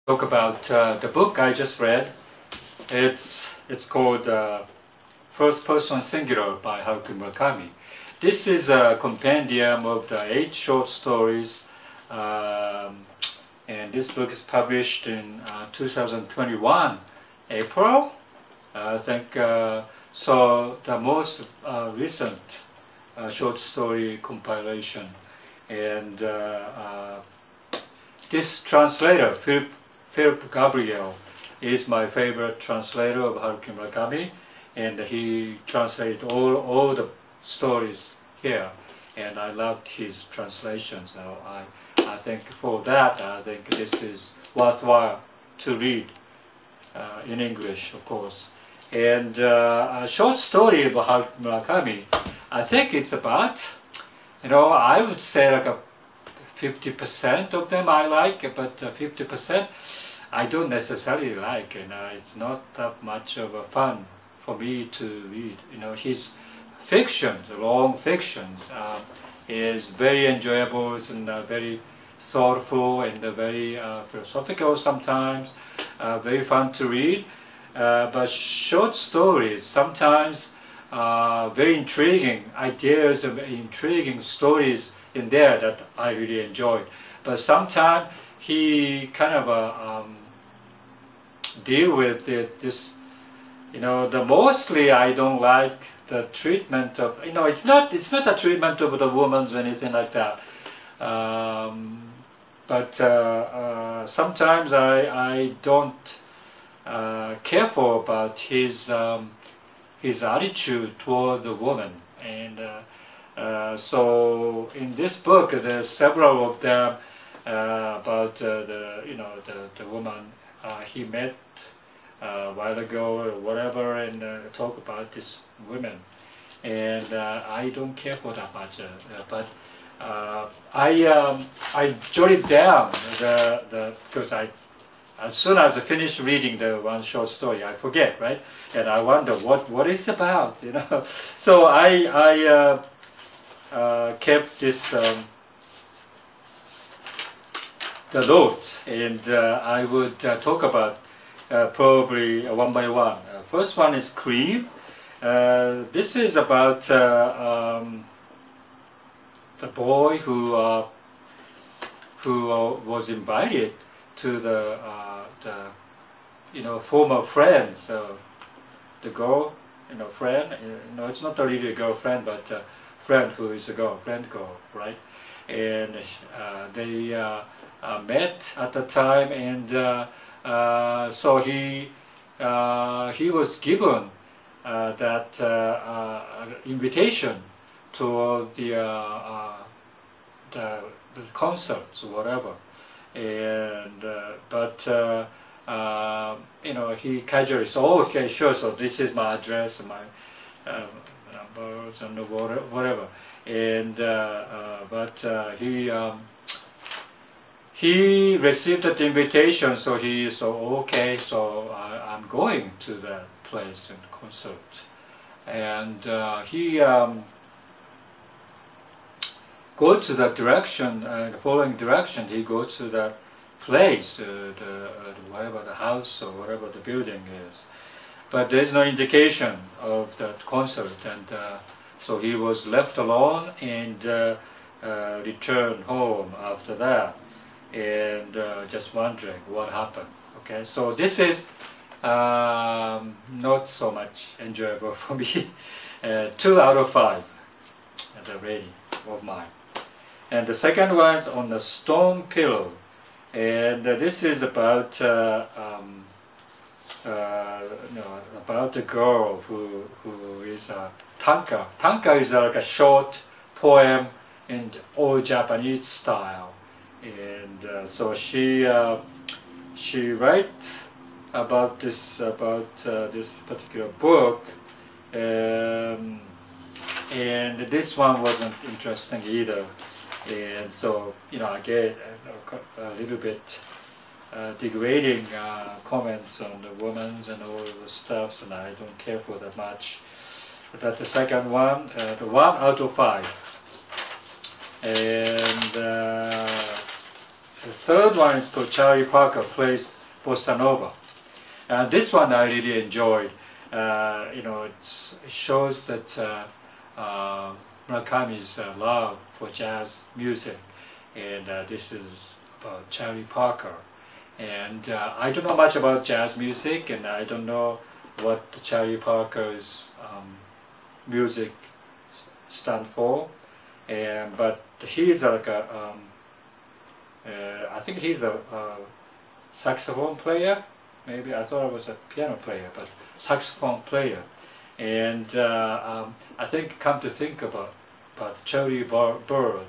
Talk about the book I just read. It's called First Person Singular by Haruki Murakami. This is a compendium of the 8 short stories, and this book is published in 2021 April, I think. So the most recent short story compilation, and this translator, Philip Gabriel, is my favorite translator of Haruki Murakami, and he translated all the stories here, and I loved his translation. So I think for that, I think this is worthwhile to read in English, of course. And a short story about Haruki Murakami, I think it's about, I would say like a 50% of them I like, but 50% I don't necessarily like. It's not that much of a fun for me to read. His fiction, the long fiction, is very enjoyable and very thoughtful and very philosophical sometimes, very fun to read. But short stories, sometimes very intriguing ideas and intriguing stories in there that I really enjoyed. But sometimes he kind of deal with this, the mostly I don't like the treatment of, it's not a treatment of the woman or anything like that. But sometimes I don't care for about his attitude toward the woman, and so in this book there's several of them about the woman he met a while ago or whatever, and talk about this women, and I don't care for that much, but I jotted down because as soon as I finish reading the one short story, I forget, right? And I wonder what it's about, So I kept this the notes, and I would talk about probably one by one. First one is Cream. This is about the boy who was invited to the former friends, the girl, friend. It's not really a girlfriend, but friend who is a girlfriend, right? And they met at the time, and so he was given that invitation to the concerts or whatever, and but he casually said, "Oh, okay, sure. So this is my address, and my numbers, and whatever." And but he received that invitation, so he said, "Okay, so I'm going to that place and concert." And he go to that direction, the following direction. He goes to that place, whatever the house or whatever the building is, but there is no indication of that concert, and so he was left alone and returned home after that, and just wondering what happened. Okay, so this is not so much enjoyable for me. 2 out of 5 at the rating of mine. And the second one is On the Stone Pillow, and this is about about a girl who is a tanka. Tanka is like a short poem in old Japanese style, and so she writes about this particular book, and this one wasn't interesting either. And so, I get a little bit degrading comments on the women and all the stuff, and I don't care for that much. But the second one, the 1 out of 5. And the third one is called Parker Plays Bossa Nova. This one I really enjoyed. You know, it shows that Murakami's love for jazz music, and this is about Charlie Parker. And I don't know much about jazz music, and I don't know what Charlie Parker's music stand for, but he's like a I think he's a saxophone player. Maybe I thought it was a piano player, but saxophone player. And I think, come to think about Cherry Bird,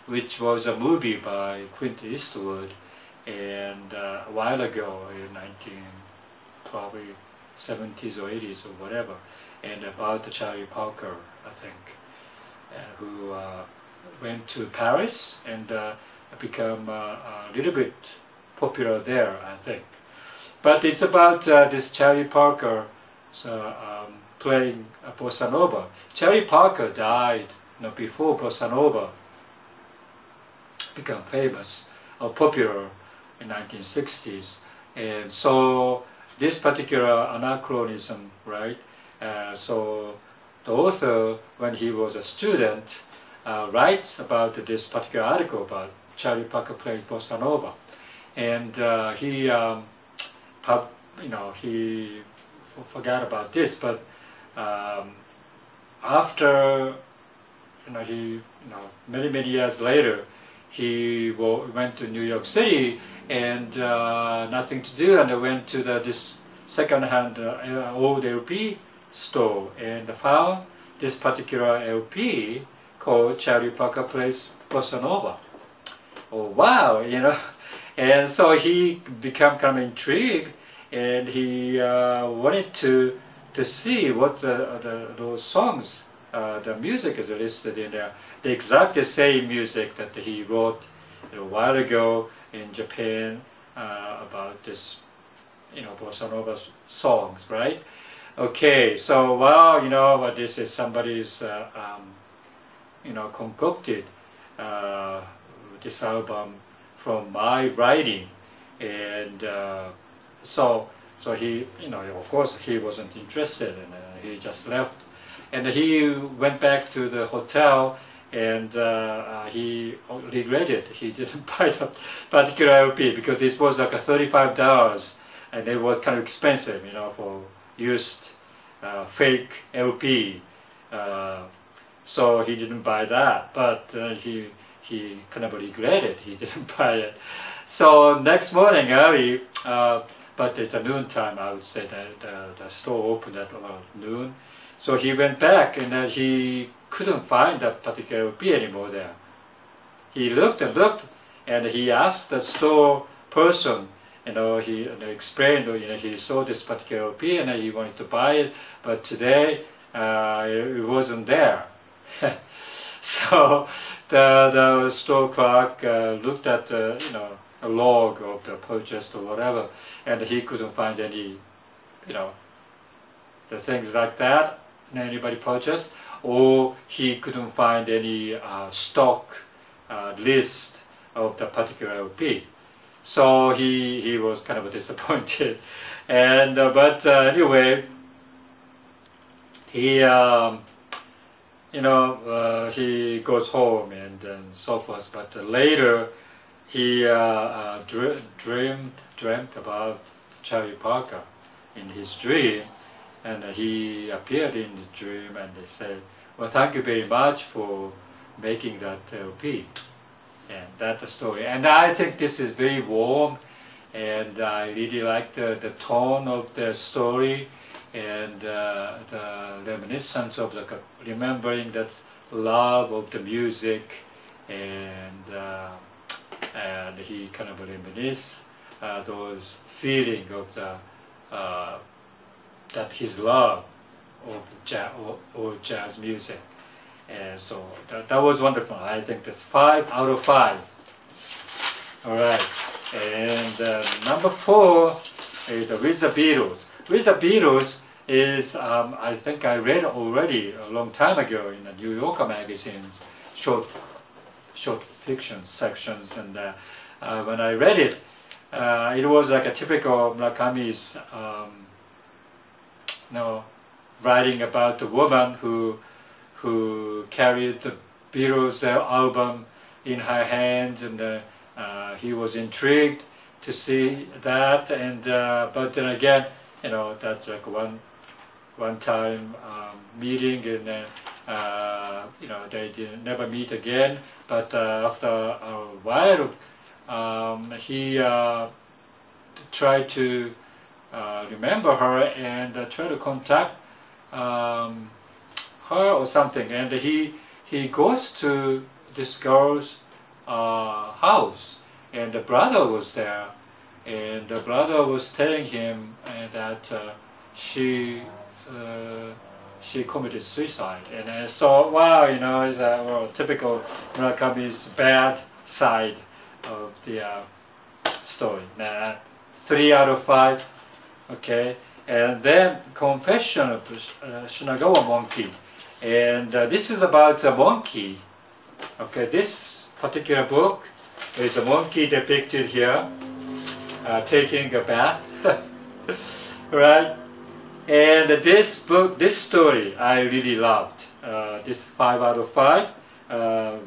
which was a movie by Clint Eastwood, and a while ago in probably 70s or 80s or whatever, and about Charlie Parker, I think, who went to Paris and become a little bit popular there, I think. But it's about this Charlie Parker playing Bossa Nova. Charlie Parker died before Bossa Nova became famous or popular in 1960s, and so this particular anachronism, right? So the author, when he was a student, writes about this particular article about Charlie Parker Plays Bossa Nova, and he he forgot about this, but after many years later, he went to New York City and nothing to do, and I went to this second-hand old LP store and found this particular LP called Charlie Parker Plays Bossa Nova. Oh wow, and so he became kind of intrigued, and he wanted to see what those songs, the music is listed in there, the exact same music that he wrote a while ago in Japan about this, Bossa Nova songs, right? Okay, so wow, this is somebody's concocted this album from my writing, and so he, of course he wasn't interested, and he just left, and he went back to the hotel, and he regretted he didn't buy that particular LP because it was like $35, and it was kind of expensive, for used fake LP. So he didn't buy that, but he kind of regretted he didn't buy it. So next morning early, but at the noon time, I would say that the store opened at about noon. So he went back, and he couldn't find that particular LP anymore there. He looked and looked, and he asked the store person, he explained, he saw this particular LP and he wanted to buy it, but today it wasn't there. So the store clerk looked at a log of the purchase or whatever, and he couldn't find any, the things like that anybody purchased, or he couldn't find any stock list of the particular LP. So he was kind of disappointed, and but anyway, he he goes home and so forth. But later, he dreamt about Charlie Parker in his dream, and he appeared in the dream, and they said, "Well, thank you very much for making that LP." And that's the story. And I think this is very warm, and I really like the tone of the story, and the reminiscence of remembering that love of the music, and he kind of reminisce those feeling of the that his love of jazz music. And so that was wonderful. I think that's 5 out of 5. All right. And number 4 is With the Beatles. With the Beatles is, I think I read already a long time ago in the New Yorker magazine, short fiction sections. And when I read it, it was like a typical Murakami's writing about the woman who carried the Beatles album in her hands, and he was intrigued to see that, and but then again, that's like one time meeting, and they never meet again. But after a while, he tried to remember her and try to contact her or something, and he goes to this girl's house, and the brother was there, and the brother was telling him that she committed suicide. And so, wow, it's a typical Murakami's bad side of the story. 3 out of 5. Okay, and then Confession of Shinagawa Monkey, and this is about a monkey. Okay, this particular book is a monkey depicted here taking a bath, right? And this story I really loved. This 5 out of 5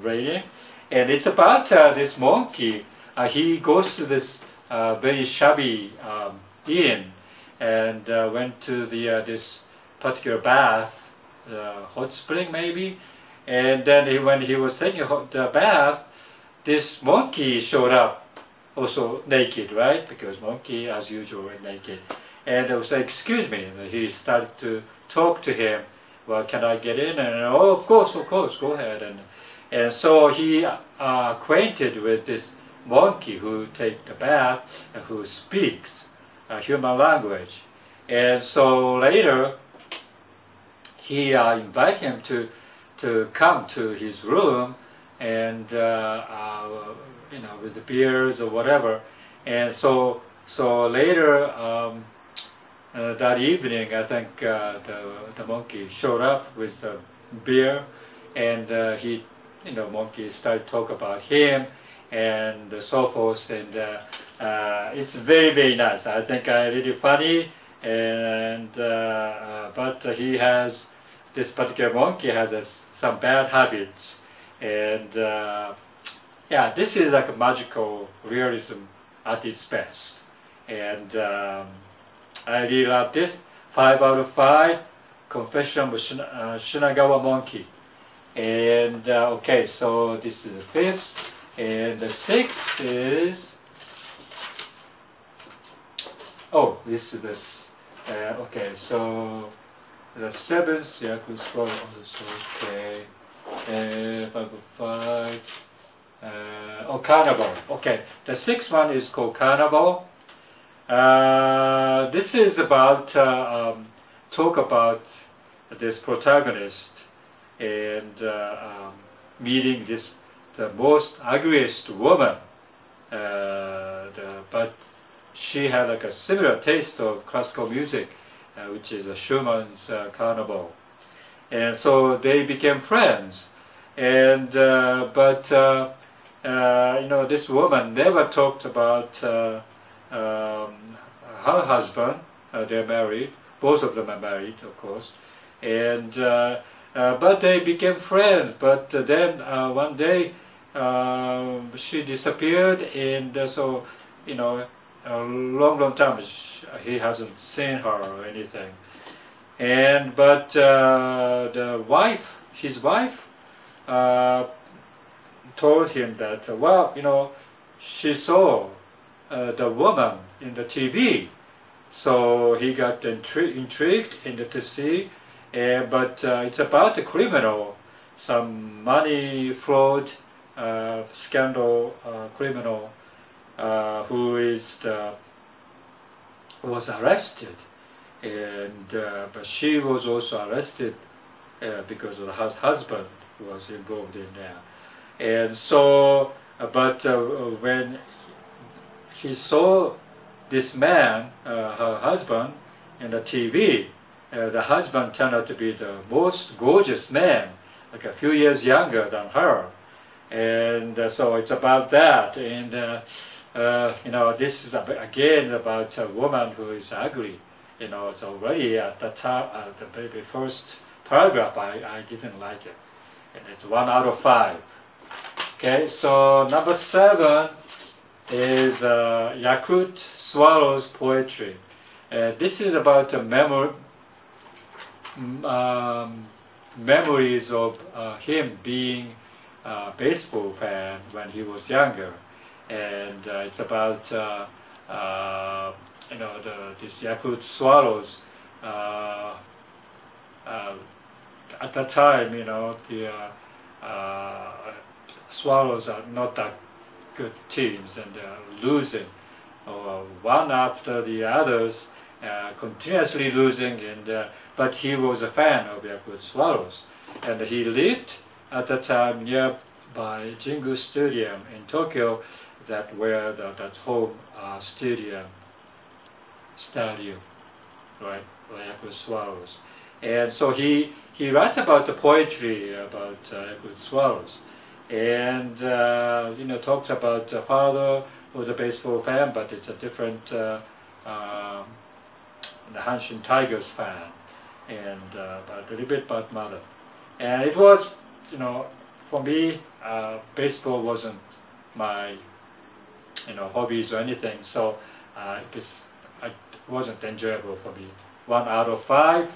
rating, and it's about this monkey. He goes to this very shabby inn, and went to the this particular bath, hot spring maybe, and then when he was taking the bath, this monkey showed up, also naked, right? Because monkey, as usual, is naked. And I was like, excuse me. And he started to talk to him. Well, can I get in? And oh, of course, go ahead. And so he acquainted with this monkey who takes the bath and who speaks human language. And so later, he invited him to come to his room, and with the beers or whatever. And so later that evening, I think the monkey showed up with the beer, and monkey started to talk about him and so forth, and it's very, very nice. I think really funny, and but this particular monkey has some bad habits, and yeah, this is like a magical realism at its best, and I really love this. 5 out of 5, Confession of Shinagawa Monkey. And okay, so this is the 5th, and the 6th is, oh, this is this. Okay, so the 7th, yeah, could scroll on this. Okay, 5 of 5. Oh, Carnival. Okay, the 6th one is called Carnival. This is about talk about this protagonist and meeting the most ugliest woman, but she had like a similar taste of classical music, which is Schumann's Carnival, and so they became friends. And but this woman never talked about her husband. They're married. Both of them are married, of course. And but they became friends. But then one day she disappeared, and so a long time he hasn't seen her or anything. And but his wife told him that well, she saw the woman in the TV, so he got intrigued to see. But it's about a criminal, some money fraud scandal criminal who was arrested, and but she was also arrested because of her husband was involved in there. And so, but when he saw this man, her husband, in the TV, the husband turned out to be the most gorgeous man, like a few years younger than her. And so it's about that. And this is again about a woman who is ugly. It's already at the top, the very first paragraph, I didn't like it. And it's 1 out of 5. Okay, so number 7 is Yakult Swallow's poetry. This is about memories of him being a baseball fan when he was younger, and it's about this Yakult Swallows. At that time, the Swallows are not that good teams, and they're losing one after the others, continuously losing. And but he was a fan of Yakult Swallows, and he lived at the time nearby Jingu Stadium in Tokyo, that's home stadium, right? Yakult Swallows, and so he writes about the poetry about Yakult Swallows, and talks about the father who was a baseball fan, but it's a different the Hanshin Tigers fan, and a little bit about mother. And it was, for me, baseball wasn't my hobbies or anything, so it wasn't enjoyable for me. 1 out of 5.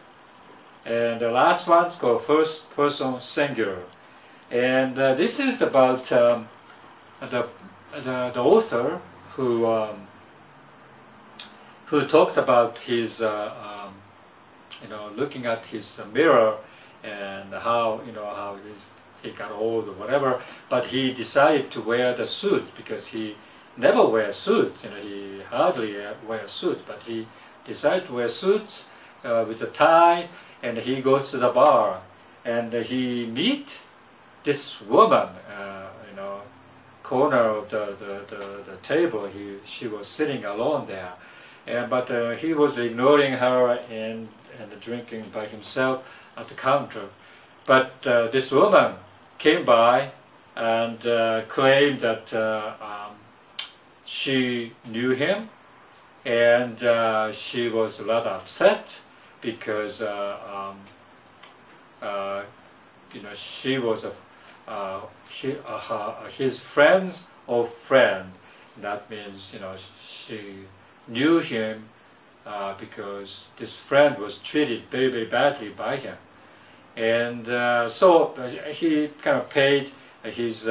And the last one is called First Person Singular, and this is about the author who talks about his looking at his mirror, and how he got old or whatever, but he decided to wear the suit because he never wears suits. He hardly wears suits, but he decided to wear suits with a tie, and he goes to the bar, and he meet this woman, corner of the table. She was sitting alone there, but he was ignoring her and drinking by himself at the counter. But this woman came by and claimed that she knew him, and she was rather upset because she was his friend's old friend. That means she knew him because this friend was treated very, very badly by him, and so he kind of paid his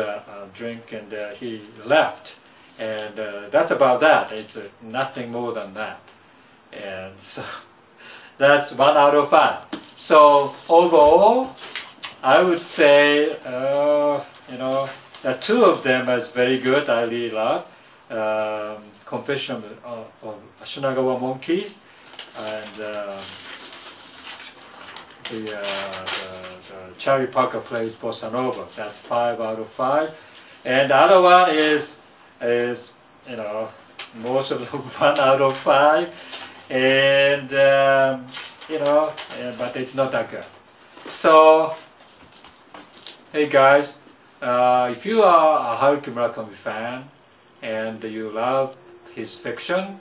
drink, and he left, and that's about that. It's nothing more than that, and so that's 1 out of 5. So overall, I would say the 2 of them is very good. I really love Confession of Shinagawa Monkeys, and the Charlie Parker Plays Bossa Nova. That's 5 out of 5. And the other one is most of them 1 out of 5, and but it's not that good. So hey guys, if you are a Haruki Murakami fan and you love his fiction,